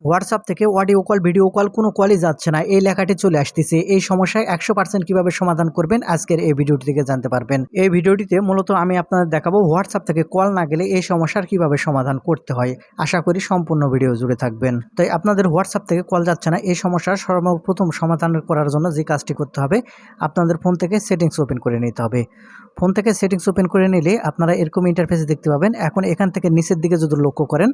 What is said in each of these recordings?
WhatsApp থেকে audio call, video call কোনো কলই যাচ্ছে না। এই লেখাটি চলে আসতেছে। এই সমস্যায় 100% কিভাবে সমাধান করবেন আজকের এই ভিডিওটি থেকে জানতে পারবেন। এই ভিডিওটিতে মূলত আমি আপনাদের দেখাবো হোয়াটসঅ্যাপ থেকে কল না গেলে এই সমস্যার কিভাবে সমাধান করতে হয়। আশা করি সম্পূর্ণ ভিডিও জুড়ে থাকবেন। তাই আপনাদের হোয়াটসঅ্যাপ থেকে কল যাচ্ছে না, এই সমস্যার সর্বপ্রথম সমাধান করার জন্য যে কাজটি করতে হবে, আপনাদের ফোন থেকে সেটিংস ওপেন করে নিতে হবে। ফোন থেকে সেটিংস ওপেন করে নিলে আপনারা এরকম ইন্টারফেস দেখতে পাবেন। এখন এখান থেকে নিচের দিকে যদি লক্ষ্য করেন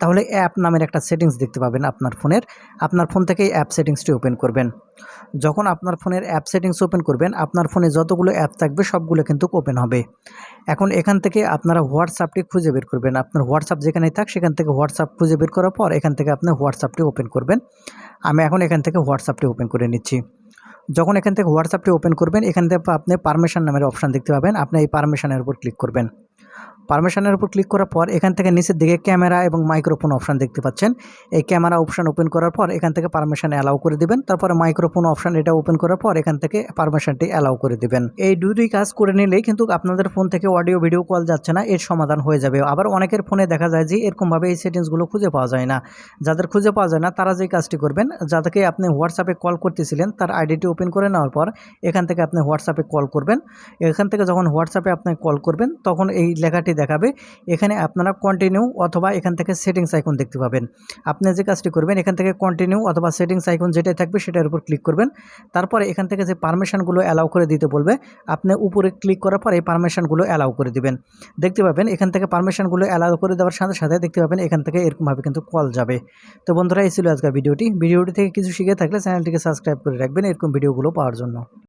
তাহলে অ্যাপ নামের একটা সেটিংস দেখতে পাবেন আপনার ফোনের। আপনার ফোন থেকেই অ্যাপ সেটিংসটি ওপেন করবেন। যখন আপনার ফোনের অ্যাপ সেটিংস ওপেন করবেন, আপনার ফোনে যতগুলো অ্যাপ থাকবে সবগুলো কিন্তু ওপেন হবে। এখন এখান থেকে আপনারা হোয়াটসঅ্যাপটি খুঁজে বের করবেন। আপনার হোয়াটসঅ্যাপ যেখানেই থাক সেখান থেকে হোয়াটসঅ্যাপ খুঁজে বের করার পর এখান থেকে আপনি হোয়াটসঅ্যাপটি ওপেন করবেন। আমি এখন এখান থেকে হোয়াটসঅ্যাপটি ওপেন করে নিচ্ছি। যখন এখান থেকে হোয়াটসঅ্যাপটি ওপেন করবেন, এখান থেকে আপনি পারমিশন নামের অপশান দেখতে পাবেন। আপনি এই পারমিশনের উপর ক্লিক করবেন। পারমিশনের উপর ক্লিক করার পর এখান থেকে নিচের দিকে ক্যামেরা এবং মাইক্রোফোন অপশান দেখতে পাচ্ছেন। এই ক্যামেরা অপশান ওপেন করার পর এখান থেকে পারমিশন অ্যালাউ করে দিবেন। তারপরে মাইক্রোফোন অপশান এটা ওপেন করার পর এখান থেকে পারমিশনটি অ্যালাউ করে দিবেন। এই দুটোই কাজ করে নিলেই কিন্তু আপনাদের ফোন থেকে অডিও ভিডিও কল যাচ্ছে না, এর সমাধান হয়ে যাবে। আবার অনেকের ফোনে দেখা যায় যে এরকমভাবে এই সেটিংসগুলো খুঁজে পাওয়া যায় না। যাদের খুঁজে পাওয়া যায় না তারা যে কাজটি করবেন, যাদেরকে আপনি হোয়াটসঅ্যাপে কল করতেছিলেন তার আইডিটি ওপেন করে নেওয়ার পর এখান থেকে আপনি হোয়াটসঅ্যাপে কল করবেন। এখান থেকে যখন হোয়াটসঅ্যাপে আপনি কল করবেন তখন এই লেখাটি দেখাবে। এখানে আপনারা কন্টিনিউ অথবা এখান থেকে সেটিংস আইকন দেখতে পাবেন। আপনি যে কাজটি করবেন এখান থেকে কন্টিনিউ অথবা সেটিংস আইকন যেটাই থাকবে সেটার উপর ক্লিক করবেন। তারপরে এখান থেকে যে পারমিশনগুলো অ্যালাউ করে দিতে বলবে, আপনি উপরে ক্লিক করার পর এই পারমিশনগুলো অ্যালাউ করে দিবেন। দেখতে পাবেন এখান থেকে পারমিশনগুলো অ্যালাউ করে দেওয়ার সাথে সাথে দেখতে পাবেন এখান থেকে এরকমভাবে কিন্তু কল যাবে। তো বন্ধুরা, এই ছিল আজকের ভিডিওটি থেকে কিছু শিখে থাকলে চ্যানেলটিকে সাবস্ক্রাইব করে রাখবেন এরকম ভিডিওগুলো পাওয়ার জন্য।